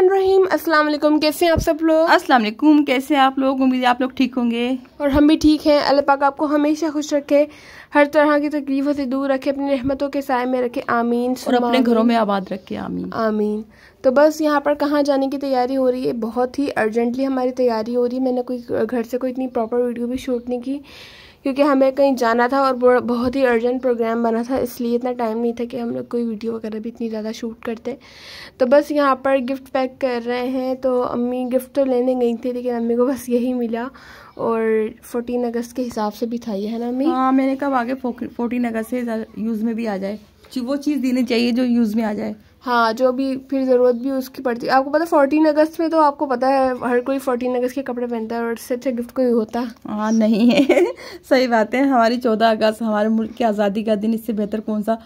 बिस्मिल्लाहिर्रहमानिर्रहीम। अस्सलाम वालेकुम। कैसे हैं आप सब लोग? अस्सलाम वालेकुम। कैसे हैं आप लोग? उम्मीद है आप लोग ठीक होंगे और हम भी ठीक हैं। अल्लाह पाक आपको हमेशा खुश रखे, हर तरह की तकलीफों से दूर रखे, अपनी रहमतों के साए में रखे, आमीन। और अपने घरों में आबाद रखे, आमीन आमीन। तो बस यहाँ पर कहाँ जाने की तैयारी हो रही है, बहुत ही अर्जेंटली हमारी तैयारी हो रही है। मैंने कोई घर से कोई इतनी प्रॉपर वीडियो भी शूट नहीं की क्योंकि हमें कहीं जाना था और बहुत ही अर्जेंट प्रोग्राम बना था, इसलिए इतना टाइम नहीं था कि हम लोग कोई वीडियो वगैरह भी इतनी ज़्यादा शूट करते। तो बस यहाँ पर गिफ्ट पैक कर रहे हैं। तो अम्मी गिफ्ट तो लेने गई थी लेकिन अम्मी को बस यही मिला और 14 अगस्त के हिसाब से भी था ये, है ना अम्मी? हाँ, मैंने कहा आगे 14 अगस्त से यूज़ में भी आ जाए, वो चीज़ देनी चाहिए जो यूज़ में आ जाए। हाँ, जो भी फिर ज़रूरत भी उसकी पड़ती है। आपको पता है 14 अगस्त में तो आपको पता है हर कोई 14 अगस्त के कपड़े पहनता है और इससे अच्छा गिफ्ट कोई होता है? हाँ, नहीं है सही बात है। हमारी 14 अगस्त हमारे मुल्क की आज़ादी का दिन, इससे बेहतर कौन सा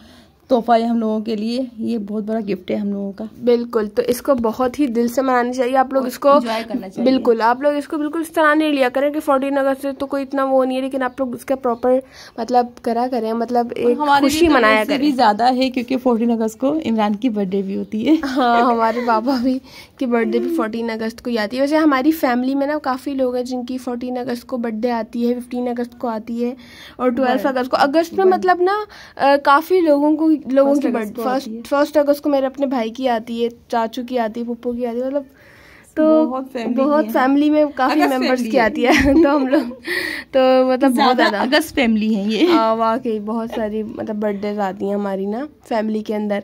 तोहफा है हम लोगों के लिए। ये बहुत बड़ा गिफ्ट है हम लोगों का। बिल्कुल, तो इसको बहुत ही दिल से मनाना चाहिए। आप लोग इसको एंजॉय करना चाहिए। बिल्कुल, आप लोग इसको बिल्कुल इस तरह नहीं लिया करें कि 14 अगस्त से तो कोई इतना वो नहीं है, लेकिन आप लोग इसका प्रॉपर मतलब करा करें, मतलब एक खुशी मनाया करें। भी ज्यादा है क्योंकि 14 अगस्त को इमरान की बर्थडे भी होती है। हाँ, हमारे पापा भी की बर्थडे भी 14 अगस्त को ही आती है। वैसे हमारी फैमिली में ना काफ़ी लोग हैं जिनकी 14 अगस्त को बर्थडे आती है, 15 अगस्त को आती है और 12 अगस्त को। अगस्त में मतलब ना काफ़ी लोगों की बर्थडे फर्स्ट अगस्त को मेरे अपने भाई की आती है, चाचू की आती है, पप्पू की आती है, मतलब तो बहुत फैमिली में काफी मेंबर्स की आती है तो हम लोग तो मतलब बहुत ज्यादा अगस्त फैमिली है ये। वाकई बहुत सारी मतलब बर्थडेज आती हैं हमारी ना फैमिली के अंदर।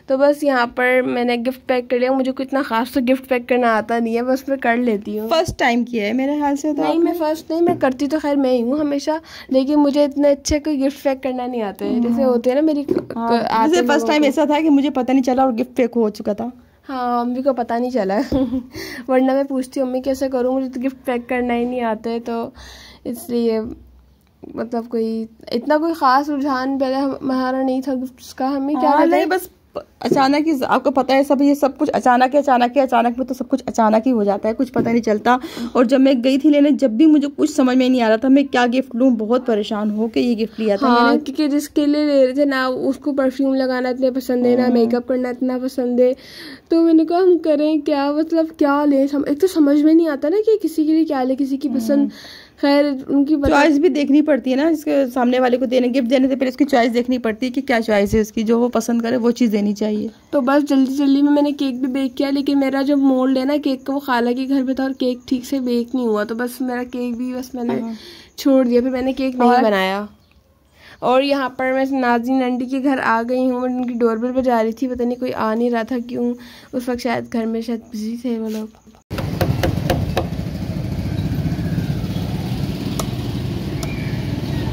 तो बस यहाँ पर मैंने गिफ्ट पैक कर लिया। मुझे कोई इतना खास तो गिफ्ट पैक करना आता नहीं है, बस मैं कर लेती हूँ। फर्स्ट टाइम किया है मेरे ख्याल से तो? नहीं, मैं फर्स्ट नहीं, मैं करती तो खैर मैं ही हूँ हमेशा, लेकिन मुझे इतने अच्छे कोई गिफ्ट पैक करना नहीं आता है जैसे होते हैं ना मेरी। मुझे फर्स्ट टाइम ऐसा था कि मुझे पता नहीं चला और गिफ्ट पैक हो चुका था। हाँ, अम्मी को पता नहीं चला वरना मैं पूछती हूँ अम्मी कैसे करूँ, मुझे तो गिफ्ट पैक करना ही नहीं आता है। तो इसलिए मतलब कोई इतना कोई ख़ास रुझान पहले हमारा नहीं था गिफ्ट्स का। हमें क्या नहीं, बस अचानक ही, आपको पता है सब ये सब कुछ अचानक में तो सब कुछ अचानक ही हो जाता है, कुछ पता नहीं चलता। और जब मैं गई थी लेने, जब भी मुझे कुछ समझ में नहीं आ रहा था मैं क्या गिफ्ट लूँ, बहुत परेशान हो के ये गिफ्ट लिया था। हाँ, क्योंकि जिसके लिए ले रहे थे ना उसको परफ्यूम लगाना इतना पसंद है ना मेकअप करना इतना पसंद है, तो मैंने कहा हम करें क्या, मतलब क्या ले। एक तो समझ में नहीं आता ना कि किसी के लिए क्या ले, किसी की पसंद। खैर उनकी चॉइस भी देखनी पड़ती है ना, जिसके सामने वाले को गिफ्ट देने से पहले उसकी चॉइस देखनी पड़ती है कि क्या चॉइस है उसकी, जो वो पसंद करे वो चीज़ देनी चाहिए। तो बस जल्दी में मैंने केक भी बेक किया, लेकिन मेरा जो मोल्ड है ना केक का वो खाला के घर पे था और केक ठीक से बेक नहीं हुआ, तो बस मेरा केक भी बस मैंने छोड़ दिया, फिर मैंने केक नहीं बनाया। और यहाँ पर मैं नाज़रीन आंटी के घर आ गई हूँ। मैं उनकी डोरबेल बजा रही थी, पता नहीं कोई आ नहीं रहा था क्यों, उस वक्त शायद घर में शायद बिजी थे वो लोग।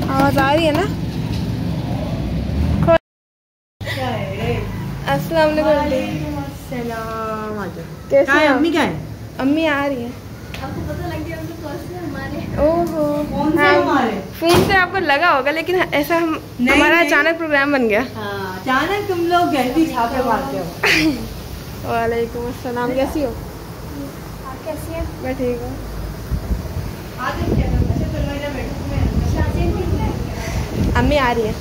आवाज आ रही है ना? अस्सलाम वालेकुम। कैसे हैं अम्मी? क्या है? अम्मी आ रही है। आपको पता लग गया हमारे? ओहो, फोन से आपको लगा होगा, लेकिन ऐसा हमारा अचानक प्रोग्राम बन गया। अचानक तुम लोग गलती छापे मारते हो। वालेकुम अस्सलाम। कैसी हो? आप कैसी हैं? मैं ठीक हूँ। अम्मी आ रही है।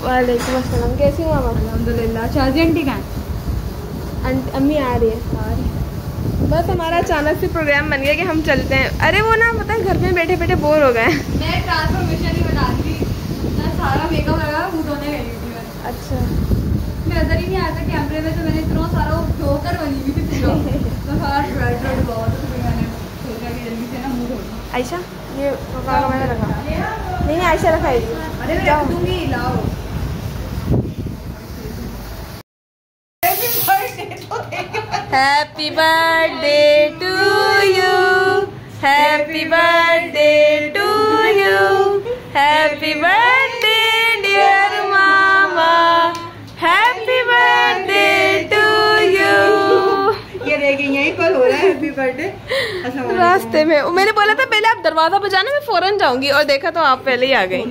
वालेकुम अस्सलाम। कैसी हो मामा? अल्हम्दुलिल्लाह। शादी आंटी कहाँ है? अम्मी आ रही है। बस हमारा अचानक से प्रोग्राम बन गया कि हम चलते हैं। अरे वो ना पता है घर में बैठे बैठे बोर हो गए। मैं ट्रांसफॉर्मेशन ही बना दी ना, सारा मेकअप लगा मुँह धोने गई थी मैं। अच्छा, मैं नजर ही नहीं आता कैमरे में, तो मैंने इतना सारा धोकर बनी हुई थी तो सारा ड्राई बहुत, तो मैंने सोचा कि जल्दी से ना मुँह धोना। आयशा ये मैंने रखा नहीं, आयशा रखाई। अरे मैं रख दूंगी, लाओ। Happy birthday to you, happy birthday to you, happy birthday dear मामा, हैप्पी बर्थडे टू यू। ये देखिए यहीं पर हो रहा है हैप्पी बर्थडे रास्ते में। मैंने बोला था पहले आप दरवाजा बजाना, मैं फौरन जाऊंगी, और देखा तो आप पहले ही आ गई।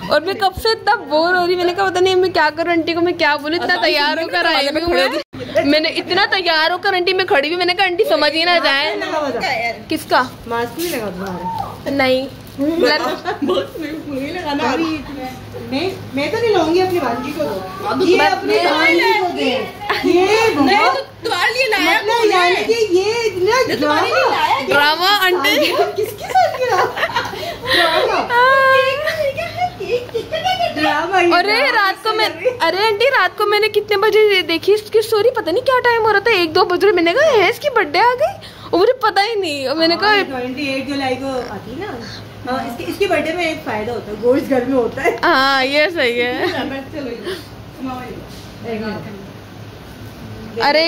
और मैं कब से इतना बोर हो रही, मैंने कहा पता नहीं मैं क्या करूँ, आंटी को मैं क्या बोलूँ, इतना तैयार होकर आई हूँ मैंने इतना तैयार होकर आंटी में खड़ी हुई, मैंने कहा आंटी समझ ही ना जाए। किसका मास्क नहीं लगा तुम्हारा? नहीं, मुझे लगाना नहीं, मैं तो नहीं लाऊंगी अपनी भांजी को, ये अपनी भांजी को दे। ये तुम्हारे लिए लाया ये ड्रामा आंटी किसके साथ अरे रात को मैं अरे आंटी रात को मैंने कितने बजे देखी इसकी स्टोरी, पता नहीं क्या टाइम हो रहा था, 1-2 बज रहे। मैंने कहा है इसकी बर्थडे आ गई, और मुझे पता ही नहीं। और मैंने कहा 28 जुलाई को आती ना। हाँ, इसके बर्थडे में एक फायदा होता है, गोश्त घर में होता है। हाँ ये सही है। अरे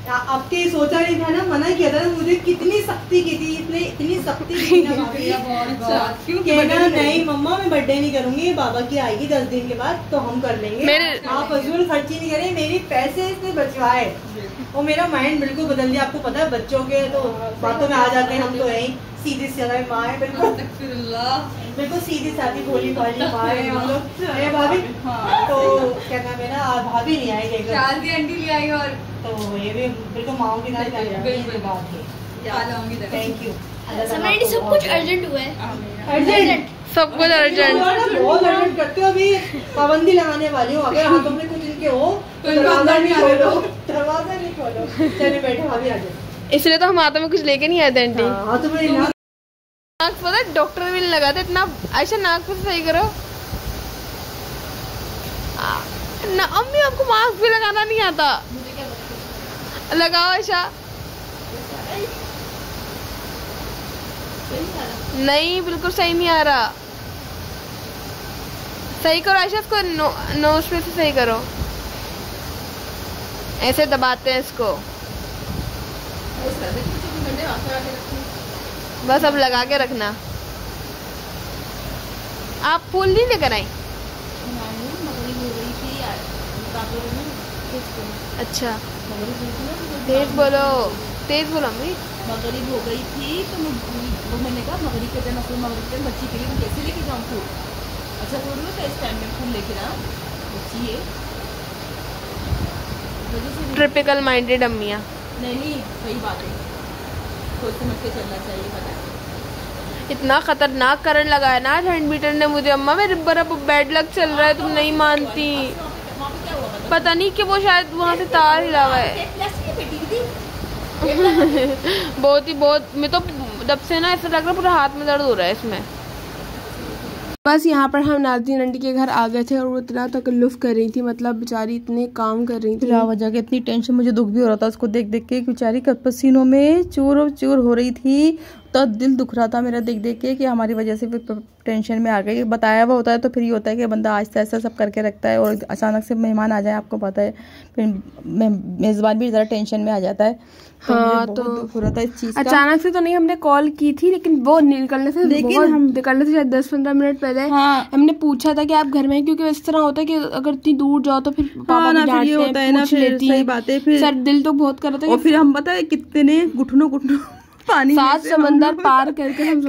आपके सोचा नहीं था ना, मना किया था ना मुझे, कितनी सख्ती की थी, इतनी सख्ती की ना कहना नहीं मम्मा मैं बर्थडे नहीं करूंगी, बाबा की आएगी 10 दिन के बाद तो हम कर लेंगे, आप फजूल खर्ची नहीं करें, मेरी पैसे इसने बचवाए। और मेरा माइंड बिल्कुल बदल दिया। आपको पता है बच्चों के तो बातों में आ जाते हैं, हम तो यही सीधी सादी माँ है, बिल्कुल सीधी सादी भोली भाली माँ है हम लोग। अरे भाभी तो क्या नाम है ना, भाभी नहीं आई देखो, आंटी ले आई, और तो ये भी बिल्कुल माओ की तरह थैंक यू। सब कुछ अर्जेंट हुआ है, अर्जेंट सब कुछ अर्जेंट, बहुत अर्जेंट करते हो। अभी पाबंदी लगाने वाली हूँ, अगर हाथों में कुछ इनके हो तो दरवाजा नहीं खोलो। चलिए बैठो भाभी आ जाओ। इसलिए तो हम हाथों में कुछ लेके नहीं आए थे आंटी। हाथों में नाक पता है डॉक्टर भी नहीं लगाते इतना। ऐसा नाक पे सही करो ना। अम्मी आपको मास्क भी लगाना नहीं आता, लगाओ ऐसा। नहीं बिल्कुल सही नहीं आ रहा, सही करो ऐसा, इसको नोज पे से सही करो, ऐसे दबाते हैं इसको बस। अब लगा के रखना। आप फूल नहीं लेकर आई? अच्छा तेज बोलो, तेज बोलो अम्मी। मगरिब हो गई थी तो वो मैंने कहा मगरिब के दिन अपनी मगरिब के बच्ची के लिए मैं कैसे लेके जाऊँ फूल। अच्छा बोल लो तो इस टाइम में फूल लेके ना बच्ची है। ट्रिपिकल माइंडेड अम्मियाँ। नहीं सही बात है, सोच समझ के चलना चाहिए। पता इतना खतरनाक करंट लगाया ना हैंड मीटर ने मुझे। अम्मा मेरे बराबर बैड लक चल रहा है, तुम नहीं मानती। पता नहीं कि वो शायद वहाँ से तार हिला हुआ है। बहुत मैं तो जब से ना ऐसा लग रहा है पूरा हाथ में दर्द हो रहा है इसमें। बस यहाँ पर हम नाज़रीन आंटी के घर आ गए थे और वो इतना तकल्लुफ़ कर रही थी, मतलब बेचारी इतने काम कर रही थी। बिला वजह के इतनी टेंशन, मुझे दुख भी हो रहा था उसको देख देख के, बेचारी पसीनों में चूर हो रही थी। तो दिल दुख रहा था मेरा देख देख के कि हमारी वजह से फिर टेंशन में आ गई। बताया हुआ होता है तो फिर ये होता है कि बंदा आहिस्ता आहिस्ता सब करके रखता है, और अचानक से मेहमान आ जाए आपको पता है, फिर मेज़बान भी ज़रा टेंशन में आ जाता है। हाँ तो दुख हो रहा था इस चीज़ का। अचानक से तो नहीं, हमने कॉल की थी लेकिन वो निकलने से शायद 10-15 मिनट पहले हमने पूछा था कि आप घर में हैं, क्योंकि इस तरह होता है कि अगर इतनी दूर जाओ तो फिर पापा भी डांटते हैं, पूछ लेती है। फिर सर दिल तो बहुत कर रहा था, और फिर हम पता है कितने घुटनों पानी 7 समंदर पार करके हम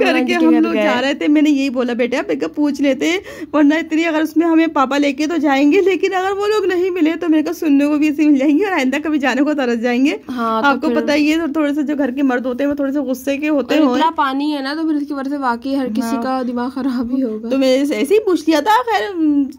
लोग जा रहे थे। मैंने यही बोला बेटा बेटा पूछ लेते, वरना इतनी अगर उसमें हमें पापा लेके तो जाएंगे, लेकिन अगर वो लोग नहीं मिले तो मेरे को सुनने को भी ऐसे मिल जाएंगे और आइंदा कभी जाने को तरस जाएंगे। हाँ, आपको पता ही है थोड़े से जो घर के मर्द होते हैं वो थोड़े से गुस्से के होते हैं। इतना पानी है ना तो फिर इसकी वजह से वाकई हर किसी का दिमाग खराब ही होगा। तो मैं ऐसे ही पूछ लिया था, खैर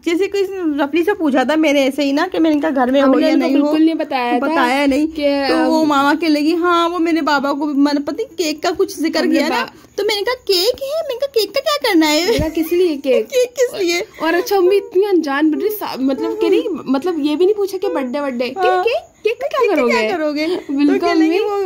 जैसे कोई रफली से पूछा था मैंने ऐसे ही ना कि मैंने कहा घर में हो या नहीं हो, बिल्कुल नहीं बताया नहीं। तो वो मामा के लगी हाँ वो मेरे बाबा को मैंने पता केक का कुछ जिक्र किया ना, तो मैंने कहा केक है, मैंने कहा केक का क्या करना है, किस लिए केक किस लिए। और अच्छा अम्मी इतनी अनजान बन रही, मतलब कह रही, मतलब ये भी नहीं पूछा कि बर्थडे केक का क्या करोगे। बिल्कुल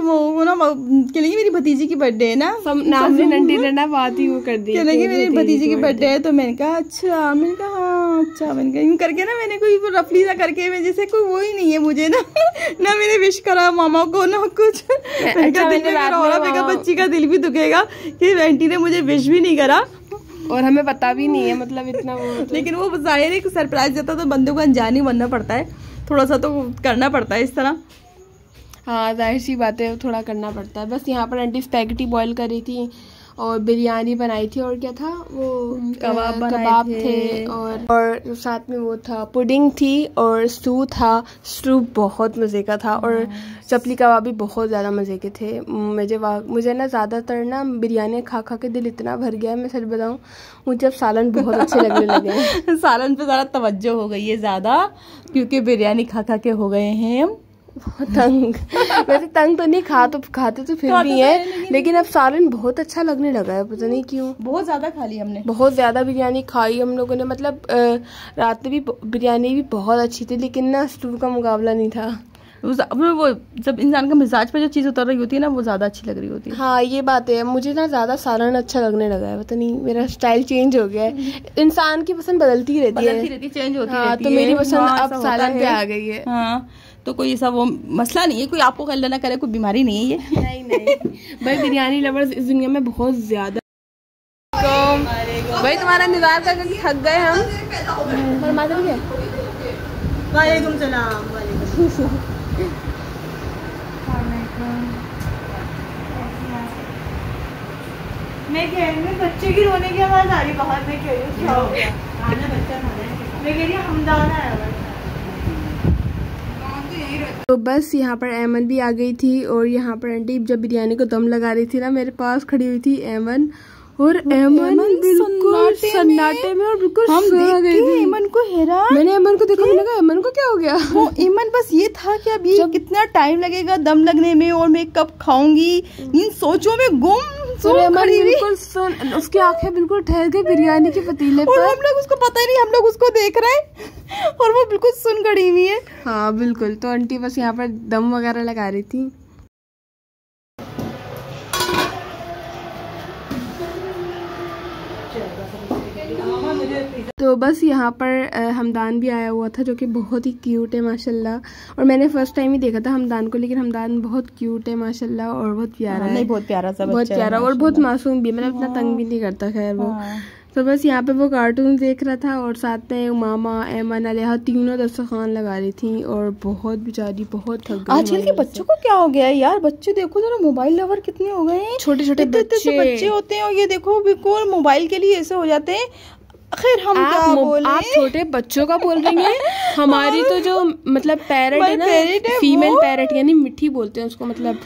वो ना कहेंगे मेरी भतीजी की बर्थडे है ना, नाज़रीन आंटी ने ना बात ही वो कर दी, कहेंगे मेरी भतीजी की बर्थडे है। तो मैंने कहा अच्छा, मैंने कहा हाँ अच्छा, मैंने कहा यूँ करके ना मैंने कोई रफली सा करके मैं जैसे कोई वो ही नहीं है मुझे ना मैंने विश करा मामा को ना कुछ। मैंने कहा दिल में मेरा हो रहा, बच्ची का दिल भी दुखेगा कि आंटी ने मुझे विश भी नहीं करा और हमें पता भी नहीं है, मतलब इतना वो लेकिन वो जाहिर है कि सरप्राइज देता तो बंदे को अनजान ही बनना पड़ता है, थोड़ा सा तो करना पड़ता है इस तरह। हाँ जाहिर सी बात है, थोड़ा करना पड़ता है। बस यहाँ पर आंटी स्पैगेटी बॉईल कर रही थी और बिरयानी बनाई थी, और क्या था वो कबाब थे और साथ में वो था पुडिंग थी और स्टू था। स्टू बहुत मज़े का था और चपली कबाब भी बहुत ज़्यादा मज़े के थे। मुझे ना ज़्यादातर ना बिरयानी खा खा के दिल इतना भर गया है, मैं सच बताऊँ मुझे अब सालन बहुत अच्छे लगने लगे हैं। सालन पे ज़्यादा तवज्जो हो गई है ज़्यादा, क्योंकि बिरयानी खा खा के हो गए हैं हम तंग। वैसे तंग तो नहीं, खाते तो फिर भी है, लेकिन अब सालन बहुत अच्छा लगने लगा है, पता नहीं क्यों। बहुत ज़्यादा खा ली हमने, बहुत ज़्यादा बिरयानी खाई हम लोगों ने। मतलब रात में भी बिरयानी भी बहुत अच्छी थी, लेकिन ना स्टू का मुकाबला नहीं था। वो जब इंसान का मिजाज पे जो चीज़ उतर रही होती है ना, वो ज़्यादा अच्छी लग रही होती है। हाँ ये बात है, मुझे ना ज़्यादा सालन अच्छा लगने लगा है, पता नहीं मेरा स्टाइल चेंज हो गया है। इंसान की पसंद बदलती रहती है, चेंज होती हाँ, रहती तो है। मेरी पसंद हाँ, अब सालन पे आ गई है। हाँ, तो कोई ऐसा वो मसला नहीं है, कोई आपको गल्ला ना करे, कोई बीमारी नहीं है ये। नहीं भाई, बिरयानी लवर्स इस दुनिया में बहुत ज़्यादा। तो भाई तुम्हारा इंतजार करके थक गए हम। और माता भी है। वालेकुम सलाम। मैं कह रही हूँ बच्चे की रोने की आवाज आ रही बाहर, मैं कह रही हूँ क्या हो गया, खाना बच्चा खाना, मैं कह रही हूँ हमदान आया। तो बस यहाँ पर ऐमन भी आ गई थी और यहाँ पर आंटी जब बिरयानी को दम लगा रही थी ना, मेरे पास खड़ी हुई थी ऐमन, और ऐमन बिल्कुल सन्नाटे में और बिल्कुल सो गई थी। ऐमन को हैरान, मैंने ऐमन को देखा, मैंने कहा ऐमन को क्या हो गया। वो ऐमन बस ये था कि अब ये कितना टाइम लगेगा दम लगने में और मैं कब खाऊंगी, इन सोचों में गुम बिल्कुल सुन, उसकी आंखें बिल्कुल ठहर गई बिरयानी के पतीले पर, और हम लोग उसको पता ही नहीं, हम लोग उसको देख रहे हैं और वो बिल्कुल सुन खड़ी हुई है। हाँ बिल्कुल। तो आंटी बस यहाँ पर दम वगैरह लगा रही थी। तो बस यहाँ पर हमदान भी आया हुआ था, जो कि बहुत ही क्यूट है माशाल्लाह। और मैंने फर्स्ट टाइम ही देखा था हमदान को, लेकिन हमदान बहुत क्यूट है माशाल्लाह और बहुत प्यारा है। नहीं, बहुत प्यारा सा, बहुत प्यारा और बहुत मासूम भी, मतलब इतना तंग भी नहीं करता खैर वो। तो बस यहाँ पे वो कार्टून देख रहा था और साथ में उमामा, ऐमन, अलिहा तीनों दस्तरखान लगा रही थी और बहुत बेचारी बहुत थक गई। आजकल के बच्चों को क्या हो गया है यार, बच्चे देखो जरा मोबाइल लवर कितने हो गए हैं, छोटे छोटे बच्चे होते हैं और ये देखो बिल्कुल मोबाइल के लिए ऐसे हो जाते हैं। खैर हम क्या बोले, आप छोटे बच्चों का बोल रही हैं। हमारी तो जो मतलब पैरट है ना, फीमेल पैरट यानी मिठी बोलते हैं उसको, मतलब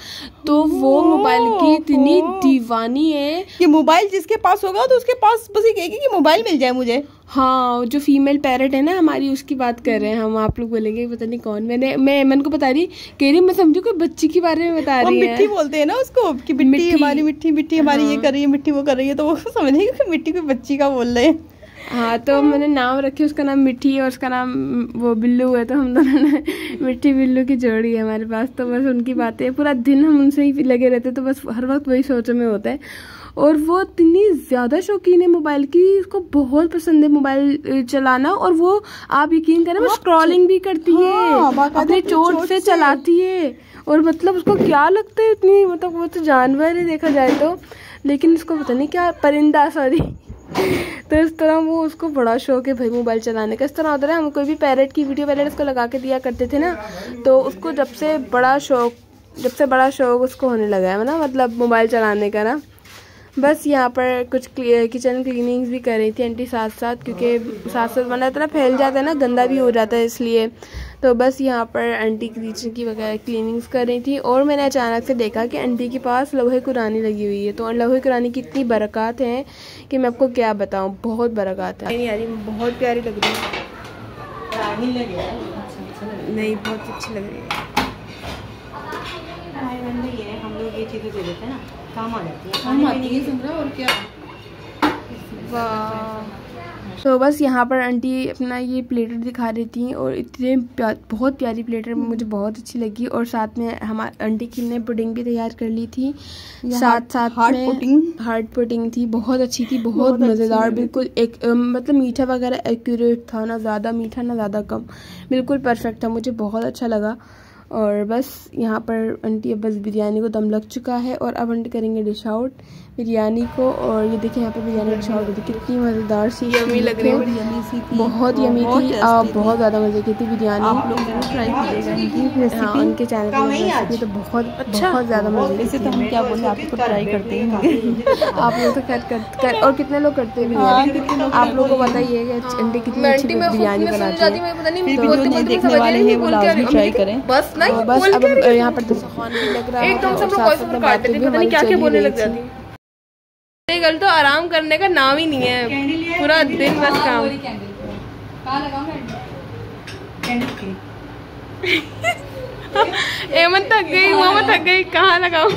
तो वो मोबाइल की इतनी दीवानी है कि मोबाइल जिसके पास होगा तो उसके पास बस ये कहेगी कि मोबाइल मिल जाए मुझे। हाँ, जो फीमेल पैरट है ना हमारी, उसकी बात कर रहे हैं हम। आप लोग बोलेंगे पता नहीं कौन। मैं ऐमन को बता रही, कह रही मैं समझू कोई बच्ची के बारे में बता रही है। मिट्टी बोलते हैं ना उसको कि मिट्टी हमारी, मिट्टी हमारी ये कर रही है, मिट्टी वो कर रही है, तो वो समझेंगे कि मिट्टी कोई बच्ची का बोल रहे हैं। हाँ, तो मैंने नाम रखे, उसका नाम मिट्टी है और उसका नाम वो बिल्लू है। तो हम दोनों ने मिट्टी बिल्लू की जोड़ी है हमारे पास। तो बस उनकी बातें पूरा दिन हम उनसे ही लगे रहते, तो बस हर वक्त वही सोचों में होता है। और वो इतनी ज़्यादा शौकीन है मोबाइल की, उसको बहुत पसंद है मोबाइल चलाना। और वो आप यकीन करें, वो स्क्रॉलिंग भी करती है, अपनी चोट से चलाती है। और मतलब उसको क्या लगता है इतनी, मतलब वो तो जानवर है देखा जाए तो, लेकिन उसको पता नहीं क्या, परिंदा सॉरी। तो इस तरह वो, उसको बड़ा शौक है भाई मोबाइल चलाने का। इस तरह होता है, हम कोई भी पैरट की वीडियो पहले उसको लगा के दिया करते थे ना, तो उसको जब से बड़ा शौक उसको होने लगा है ना, मतलब मोबाइल चलाने का ना। बस यहाँ पर कुछ किचन क्लीनिंग्स भी कर रही थी आंटी साथ साथ, क्योंकि साथ साथ बना इतना फैल जाता है ना, गंदा भी हो जाता है इसलिए। तो बस यहाँ पर आंटी किचन की वगैरह क्लीनिंग्स कर रही थी। और मैंने अचानक से देखा कि आंटी के पास लौहे कुरानी लगी हुई है। तो लौहे कुरानी की इतनी बरक़ात हैं कि मैं आपको क्या बताऊँ, बहुत बरक़ात है। यानी बहुत प्यारी लग रही है, नहीं बहुत अच्छी लग रही है। हम लोग ये चीज़ें दे देते हैं ना, काम आ जाती है, काम आती है समझा। और क्या, वाह। तो बस यहाँ पर आंटी अपना ये प्लेटर दिखा रही थी और इतने बहुत प्यारी प्लेटर मुझे बहुत अच्छी लगी। और साथ में हमारे आंटी की ने पुडिंग भी तैयार कर ली थी, साथ में हार्ड पुडिंग थी, बहुत अच्छी थी, बहुत मज़ेदार, बिल्कुल एक मतलब मीठा वगैरह एक्यूरेट था, ना ज़्यादा मीठा ना ज़्यादा कम, बिल्कुल परफेक्ट था, मुझे बहुत अच्छा लगा। और बस यहाँ पर आंटी अब बस बिरयानी को दम लग चुका है और अब आंटी करेंगे डिश आउट। बिरयानी को। और ये देखिए यहाँ पे बिरयानी रिशॉर्ट होती कितनी मज़ेदार सी यमी लग रही है, बहुत यमी थी। बहुत ज़्यादा मज़े की थी बिरयानी। आप लोग जरूर ट्राई कीजिएगा हाँ, उनके चैनल पर रेसिपी तो बहुत ज़्यादा मज़े की। वैसे तो हम क्या बोले, आपको ट्राई करते हैं आप लोग तो कर और कितने लोग करते हैं बिरयानी, आप लोगों को बताइए अंडे कितनी अच्छी बिरयानी बनाते हैं। देखने वाले हैं वो लाजमी ट्राई करें। बस अब यहाँ पर दस्तरखान भी लग रहा है, एकदम सब लोग काटते थे, पता नहीं क्या क्या बोलने लग जाती है। कल तो आराम करने का नाम ही नहीं है, पूरा दिन बस काम। एमन थक गई, मामा थक गई, कहाँ लगाऊं?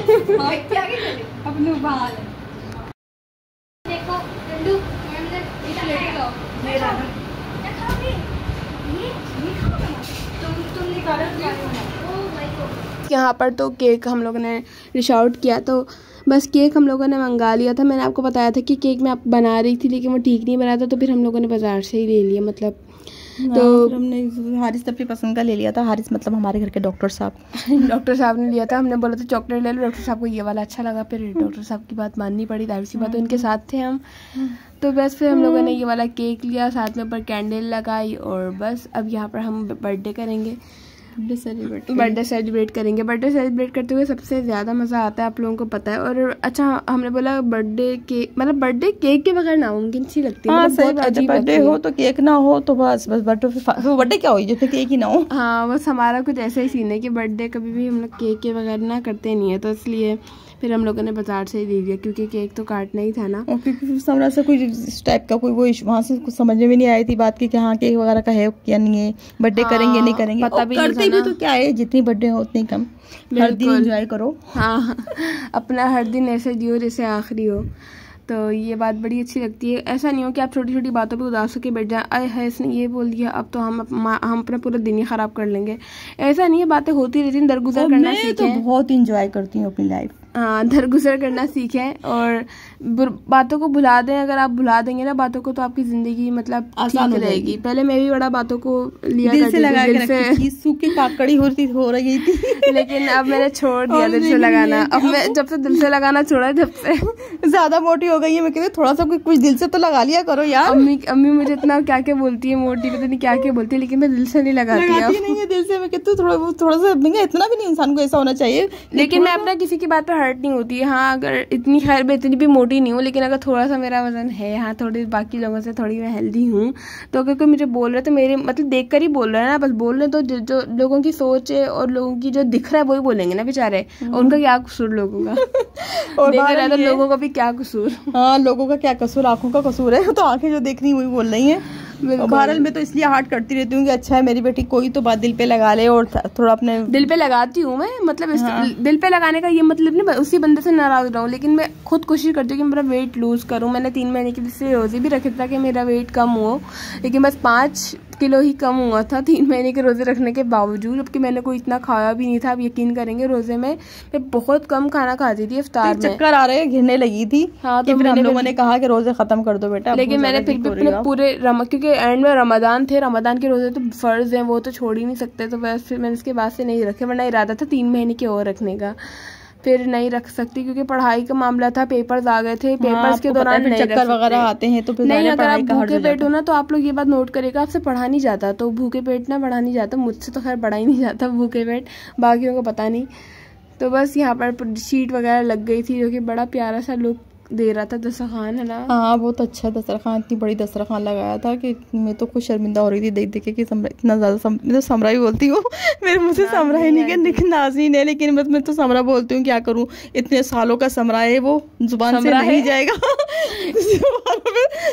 अपने बाल देखो यहाँ पर तो केक हम लोगों ने रिशॉर्ट किया, तो बस केक हम लोगों ने मंगा लिया था। मैंने आपको बताया था कि केक मैं आप बना रही थी लेकिन वो ठीक नहीं बना था, तो फिर हम लोगों ने बाज़ार से ही ले लिया। मतलब तो हमने हारिस अपनी पसंद का ले लिया था। हारिस मतलब हमारे घर के डॉक्टर साहब डॉक्टर साहब ने लिया था। हमने बोला था चॉकलेट ले लो, डॉक्टर साहब को ये वाला अच्छा लगा, फिर डॉक्टर साहब की बात माननी पड़ी, जाहिर सी बात है उनके साथ थे हम। तो बस फिर हम लोगों ने ये वाला केक लिया, साथ में ऊपर कैंडल लगाई, और बस अब यहाँ पर हम बर्थडे करेंगे, बर्थडे सेलिब्रेट करेंगे। बर्थडे सेलिब्रेट करते हुए सबसे ज़्यादा मज़ा आता है, आप लोगों को पता है। और अच्छा, हमने बोला बर्थडे केक, मतलब बर्थडे केक के बगैर नामुमकिन सी लगती है। मतलब बर्थडे हो तो केक ना हो तो बस बर्थडे क्या हो जिसमें केक ही ना हो। हाँ, बस हमारा कुछ ऐसा ही सीन है कि बर्थडे कभी भी हम लोग केक के बगैर ना करते नहीं है, तो इसलिए फिर हम लोगों ने बाजार से ही ले लिया, क्योंकि केक तो काटना ही था ना। और क्योंकि समरा से कोई इस टाइप का कोई वो वहाँ से कुछ समझ में भी नहीं आई थी बात की कि हाँ केक वगैरह का है क्या नहीं है, बर्थडे करेंगे नहीं करेंगे, पता भी करते भी तो क्या है, जितनी बर्थडे हो उतनी कम, हर दिन एंजॉय करो। हाँ, अपना हर दिन ऐसे जियो जैसे आखिरी हो। तो ये बात बड़ी अच्छी लगती है। ऐसा नहीं हो कि आप छोटी छोटी बातों पे उदास होकर बैठ जाए, आए है इसने ये बोल दिया अब तो हम अपना पूरा दिन ही ख़राब कर लेंगे। ऐसा नहीं है, बातें होती रहती हैं, दरगुजर करना सीखें। तो बहुत इंजॉय करती हूँ अपनी लाइफ। हाँ, दरगुजर करना सीखें और बातों को भुला दें। अगर आप भुला देंगे ना बातों को तो आपकी ज़िंदगी मतलब आसान रहेगी। पहले मैं भी बड़ा बातों को लिया दिल से लगा के रखती थी, सूखी काकड़ी हो रही थी लेकिन अब मैंने छोड़ दिया दिल से लगाना। अब मैं जब से दिल से लगाना छोड़ा, जब से ज़्यादा मोटी हो गई है, मैं कहती थोड़ा सा कुछ दिल से तो लगा लिया करो यार। अम्मी मुझे इतना क्या क्या बोलती है, मोटी पता नहीं क्या क्या बोलती है, लेकिन मैं दिल से नहीं लगाती नहीं है दिल से। मैं कहती हूँ थोड़ा सा इतना भी नहीं, इंसान को ऐसा होना चाहिए। लेकिन मैं अपना किसी की बात पर हर्ट नहीं होती है। हाँ, अगर इतनी खैर मैं इतनी भी मोटी नहीं हूँ, लेकिन अगर थोड़ा सा मेरा वजन है, हाँ थोड़ी बाकी लोगों से थोड़ी मैं हेल्दी हूँ, तो अगर कोई मुझे बोल रहा है तो मेरे मतलब देख कर ही बोल रहा है ना, बस बोल रहे तो जो लोगों की सोच है और लोगों की जो दिख रहा है वही बोलेंगे ना बेचारे, उनका क्या कसूर लोगों का और देख रहा है तो लोगों का भी क्या कसूर। हाँ, लोगों का क्या कसूर, आंखों का कसूर है, तो आंखें जो देख रही वही बोल रही है। बहरहाल मैं तो इसलिए हार्ट करती रहती हूँ कि अच्छा है मेरी बेटी कोई तो बात दिल पे लगा ले, और थोड़ा अपने दिल पे लगाती हूँ मैं, मतलब दिल पे लगाने का ये मतलब नहीं उसी बंदे से नाराज रहूँ, लेकिन मैं खुद कोशिश करती हूँ कि मेरा वेट लूज करूँ। मैंने 3 महीने के लिए रोजे भी रखे था कि मेरा वेट कम हो, लेकिन बस 5 किलो ही कम हुआ था 3 महीने के रोजे रखने के बावजूद, जबकि मैंने कोई इतना खाया भी नहीं था। आप यकीन करेंगे रोजे में मैं बहुत कम खाना खाती थी, इफ्तार में चक्कर आ रहे घिरने लगी थी। हाँ, तो फिर हम लोगों ने कहा कि रोजे खत्म कर दो बेटा, लेकिन मैंने फिर भी अपने पूरे क्योंकि एंड में रमजान थे, रमजान के रोजे तो फर्ज हैं, वो तो छोड़ ही नहीं सकते, तो बस फिर मैंने इसके बाद से नहीं रखे, वरना इरादा था 3 महीने के और रखने का, फिर नहीं रख सकती क्योंकि पढ़ाई का मामला था, पेपर्स आ गए थे, पेपर्स के दौरान नहीं चक्कर वगैरह आते हैं, तो फिर नहीं, अगर आप भूखे पेट हो ना तो आप लोग ये बात नोट करेगा, आपसे पढ़ा नहीं जाता, तो भूखे पेट ना पढ़ा नहीं जाता, मुझसे तो खैर पढ़ा ही नहीं जाता भूखे पेट, बाकियों को पता नहीं। तो बस यहाँ पर शीट वगैरह लग गई थी, जो कि बड़ा प्यारा सा लुक दे रहा था दस्तरखान, है ना। हाँ, बहुत अच्छा दस्तरखान, इतनी बड़ी दस्तरखान लगाया था कि मैं तो कुछ शर्मिंदा हो रही थी देख देख के कि इतना ज़्यादा मैं तो समरा ही बोलती हूँ मेरे मुँह से समरा ही नहीं कि नाज़रीन है, लेकिन बस मैं तो समरा बोलती हूँ, क्या करूँ, इतने सालों का समरा है, वो जुबान से नहीं जाएगा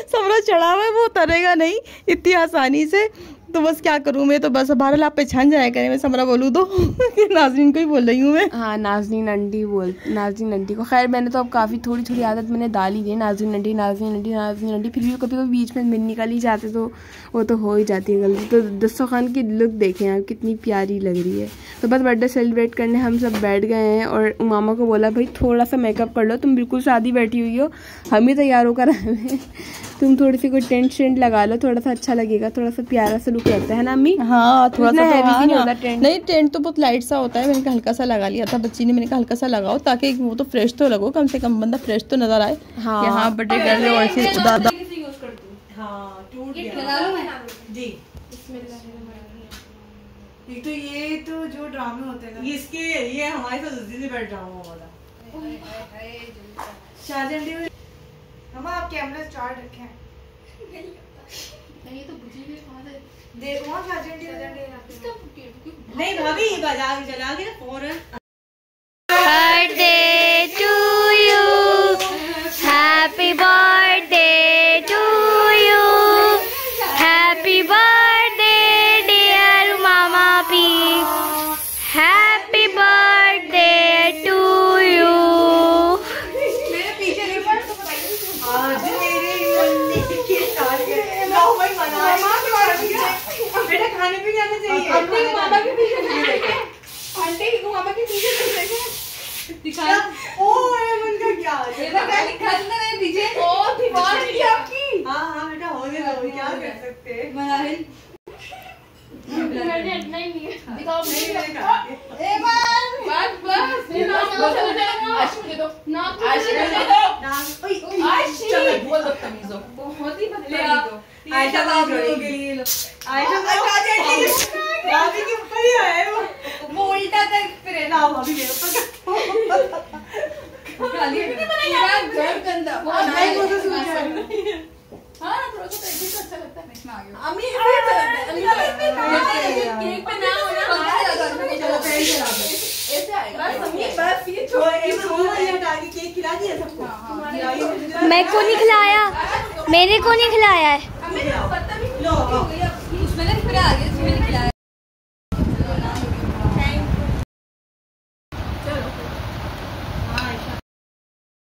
समरा चढ़ा हुआ है, वो उतरेगा नहीं इतनी आसानी से, तो बस क्या करूँ मैं, तो बस बहरहाल आप पहचान जाया करें मैं समरा बोलूँ तो नाज़रीन को ही बोल रही हूँ मैं। हाँ, नाज़रीन आंटी को खैर मैंने तो अब काफ़ी थोड़ी थोड़ी आदत मैंने डाल ही दी, नाज़रीन आंटी, फिर भी कभी बीच में निकल ही जाते तो वो तो हो ही जाती है गलती। तो दस्तरखान की लुक देखें आप कितनी प्यारी लग रही है। तो बस बर्थडे सेलिब्रेट करने हम सब बैठ गए हैं, और मामा को बोला भाई थोड़ा सा मेकअप कर लो, तुम बिल्कुल शादी बैठी हुई हो, हम ही तैयार होकर आए हैं। तुम थोड़ी सी कोई टेंट शेंट लगा लो, थोड़ा सा अच्छा लगेगा, थोड़ा सा प्यारा सा लुक लगता है ना अम्मी? हाँ थोड़ा सा हैवी तो नहीं होता टेंट। नहीं टेंट तो बहुत लाइट सा होता है, मैंने कहा हल्का सा लगा लिया था बच्ची ने, मैंने कहा हल्का सा लगाओ ताकि वो तो फ्रेश तो लगो, कम से कम बंदा फ्रेश तो नजर आए। हाँ। यहाँ बर्थडे गर्ल और से उदा हाँ टूट गया जी। एक तो ये तो जो ड्रामे होते हैं ना इसके, ये हमारे साथ उस दिन बैठ ड्रामा वाला शाहजहां हम आप कैमरा स्टार्ट रखे हैं नहीं तो बुझी भी देखो शाहजहां नहीं भाभी ये बाजार में चला के फौरन। Birthday to you, happy birthday to you, happy birthday dear Mama P, happy birthday to you. मेरे पीछे नहीं पड़ तो बताइए आज मेरे के साथ लो भाई मना बेटा खाने भी जाना चाहिए। अपने मामा के पीछे नहीं देखे, आंटी को मामा के पीछे नहीं देखे दिखा। ओ ये मन का क्या है ये क्या लिखा है मेरे पीछे? ओ दीवार की आपकी। हां हां बेटा हो गया, क्या कर सकते हैं मनाहिल दिखाओ ए बस आशिक दे दो ना आशिक बोल बदतमीज हो, बहुत ही बदतमीज हो। आयशा बाबू के लिए लो, आयशा भाभी के ऊपर ही है वो उल्टा था फिर ना भाभी मेरे ऊपर गाली नहीं बनाई घर गंदा वो नहीं वो तो सुन रहा। हां थोड़ा सा अच्छा लगता है इसमें आ गया अम्मी केक पे ना ऐसे आएगा बस ये छोड़ ये हटा के केक खिला दिया सबको। मैं को नहीं खिलाया, मेरे को नहीं खिलाया है। पता भी लो उसमें ना फिर आ गया, उसमें खिलाया।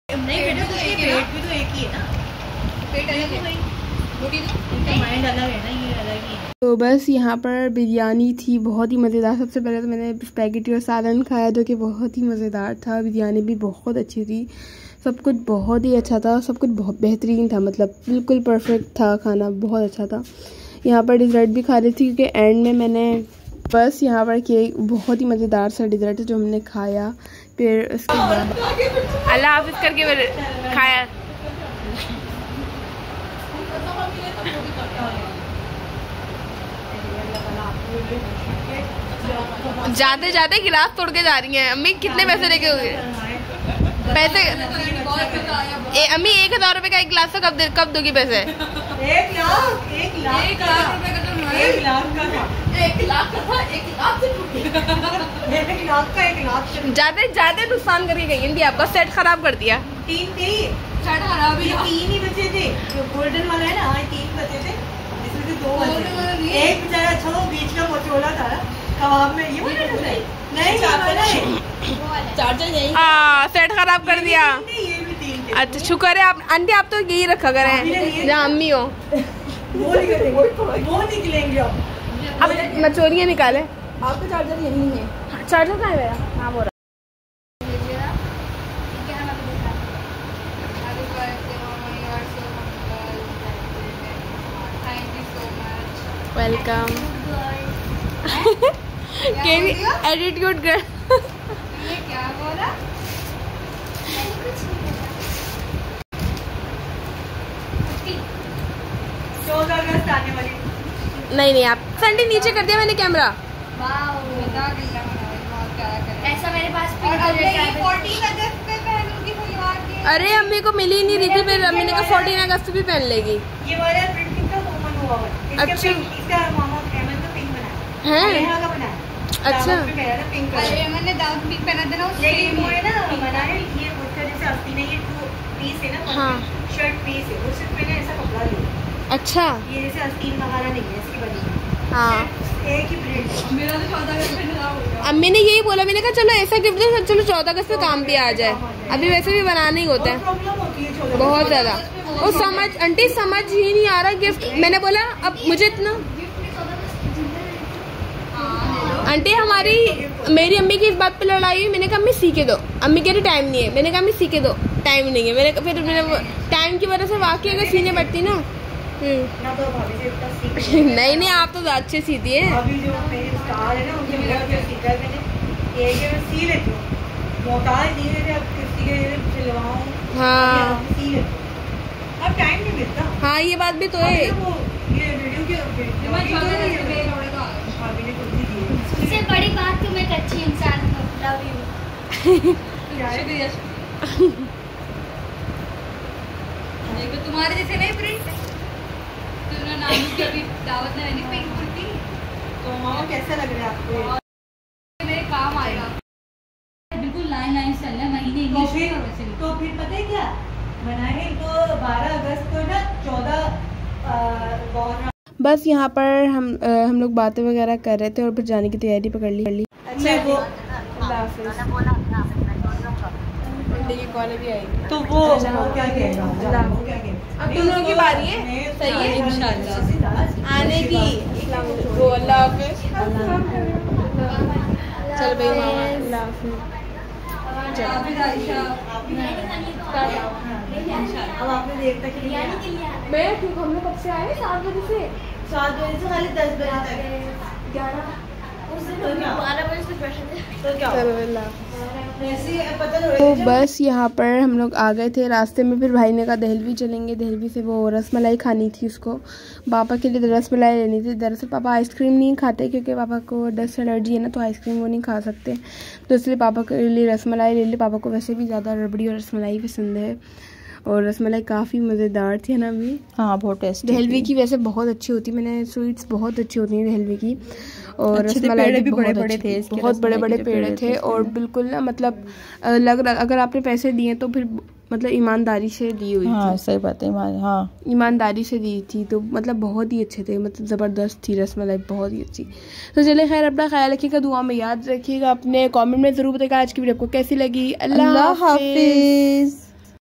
नहीं बेटा तो एक पेट भी तो एक ही है ना, पेट अलग है, रोटी दो, इनका माइंड अलग है ना, ये अलग ही है। तो बस यहाँ पर बिरयानी थी बहुत ही मज़ेदार। सबसे पहले तो मैंने स्पैगेटी और सालन खाया जो कि बहुत ही मज़ेदार था। बिरयानी भी बहुत अच्छी थी, सब कुछ बहुत ही अच्छा था, सब कुछ बहुत बेहतरीन था, मतलब बिल्कुल परफेक्ट था खाना, बहुत अच्छा था। यहाँ पर डिज़र्ट भी खा रही थी क्योंकि एंड में मैंने बस यहाँ पर केक बहुत ही मज़ेदार सा डिज़र्ट जो हमने खाया। फिर उसके बाद अल्लाह हाफिज़ करके खाया। जाते जाते गिलास तोड़ के जा रही हैं अम्मी। कितने पैसे लेके हुए पैसे? अम्मी 1000 रुपए का एक गिलास का कब दोगी पैसे? 1 लाख 1 लाख का 1 लाख का था, 1 लाख का था, 1 लाख से टूट गया। 1 लाख का 1 लाख से जाते जाते नुकसान करके गई इंडी, आपका सेट खराब कर दिया। 3 थे शर्ट खराब ही 3 ही बचे थे, जो गोल्डन वाला है ना 3 बचे थे, इसमें से 2 बचे। एक बेचारा अच्छा वो बीच का मोचोला था कबाब में, ये वाला नहीं चार्जर यही। हाँ सेट खराब कर दिया। ये भी 3 थे। अच्छा शुक्र है आप आंटी, आप तो यही रखा करें जहाँ अम्मी हो। वो निकलेंगे अब मचोरियाँ निकाले। आपका चार्जर यही है। चार्जर कहाँ है मेरा? हाँ वो वेलकम। Attitude girl. ये क्या बोला? 14 अगस्त आने वाली। नहीं आप संडे नीचे कर दिया मैंने कैमरा। ऐसा मेरे पास और अब मैं ये 14 अगस्त पे पहनूंगी सलवार की। अरे अम्मी को मिली नहीं रही थी, फिर अम्मी ने कहा 14 अगस्त भी पहन लेगी। ये वाला प्रिंटिंग का कॉमन हुआ है। अच्छा। इसका मामा अहमद का पिंक बनाया हैं? नेहा का बनाया। अच्छा। दावत पे मेरा ना पिंक कलर। अरे मैंने दाऊद पिंक पहना था ना उस लेकिन वो है ना बनाया ये उसका जैसे अस्ती में ये 2 पीस है ना, हाँ। शर्ट पीस है, वो सिर्फ मैंने ऐसा कपड़ा लिया। अच्छा ये जैसे अस्तीन वगैरह नहीं है, इसकी बनी है। हाँ। एक ही प्रिंट। मेरा तो 14 अगस्त पे खराब हो गया। अम्मी ने यही बोला, मैंने कहा चलो ऐसा गिफ्ट दे, चलो 14 अगस्त पे काम भी आ जाए। अभी वैसे भी बनाने ही होते हैं प्रॉब्लम होती है 14 बहुत ज्यादा। वो समझ आंटी समझ ही नहीं आ रहा गिफ्ट। मैंने बोला अब मुझे इतना आंटी हमारी मेरी अम्मी की इस बात पे लड़ाई हुई, मैंने कहा अम्मी सीखे दो, अम्मी कह रही टाइम नहीं है, मैंने कहा अम्मी सीखे दो, टाइम नहीं है, मैंने फिर टाइम की वजह से वाकई अगर सीने पड़ती ना। ना तो भाभी से इतना सीख नहीं आप तो अच्छे सीती है। अभी जो मेरी स्टार है ना उनसे मेरा जो सीखा है मैंने एक मैं सी लेती हूँ, मोहताज नहीं है अब किसी के सिलवाऊँ। हाँ सी लेती हूँ, अब टाइम नहीं मिलता। हाँ ये बात भी तो है। वो ये वीडियो के भाभी ने खुद ही दी है। सबसे बड़ी बात तुम एक अच्छी इंसान हो, लव यू। शुक्रिया। तुम्हारे जैसे नहीं प्रिंट तुमने नाम की अभी दावत में नहीं पिंक कुर्ती। तो मामा कैसा लग रहा है आपको? मेरे काम आएगा बिल्कुल लाइन लाइन चल रहा है महीने इंग्लिश में। तो फिर पता है क्या बनाए तो 12 अगस्त को ना 14 बस यहाँ पर हम लोग बातें वगैरह कर रहे थे और फिर जाने की तैयारी पकड़ ली। अच्छा वो कॉल भी आएगी तो वो क्या कहेगा? वो क्या कहेगा? अब तुम लोगों की बारी है, सही है इंशाल्लाह आने की। वो अल्लाह हाफिज़। चल भाई मामा अल्लाह हाफिज़। अब आपने देर तक मैं क्यों हम लोग कब से आए? 7 बजे से 7 बजे से खाली 10 बजे तक 11 तो क्या पता तो बस यहाँ पर हम लोग आ गए थे। रास्ते में फिर भाई ने कहा दहलवी चलेंगे, दहलवी से वो रसमलाई खानी थी उसको, पापा के लिए रसमलाई लेनी थी। दरअसल पापा आइसक्रीम नहीं खाते क्योंकि पापा को डस्ट एलर्जी है ना, तो आइसक्रीम वो नहीं खा सकते, तो इसलिए पापा के लिए रसमलाई ले ली। पापा को वैसे भी ज़्यादा रबड़ी और रसमलाई पसंद है और रसमलाई काफ़ी मज़ेदार थी ना भी। हाँ बहुत टेस्टी। दहलवी की वैसे बहुत अच्छी होती, मैंने स्वीट्स बहुत अच्छी होती हैं दहलवी की। और रसमलाई भी बड़े बड़े थे, बहुत बड़े बड़े पेड़ थे और बिल्कुल ना मतलब लग रहा अगर आपने पैसे दिए तो फिर मतलब ईमानदारी से दी हुई हाँ, थी। सही बात है। हाँ ईमानदारी से दी थी तो मतलब बहुत ही अच्छे थे, मतलब ज़बरदस्त थी रसमलाई, बहुत ही अच्छी। तो चले खैर अपना ख्याल रखिएगा, दुआ में याद रखिएगा, अपने कमेंट में ज़रूर बताइएगा आज की वीडियो आपको कैसी लगी। अल्लाह हाफिज़।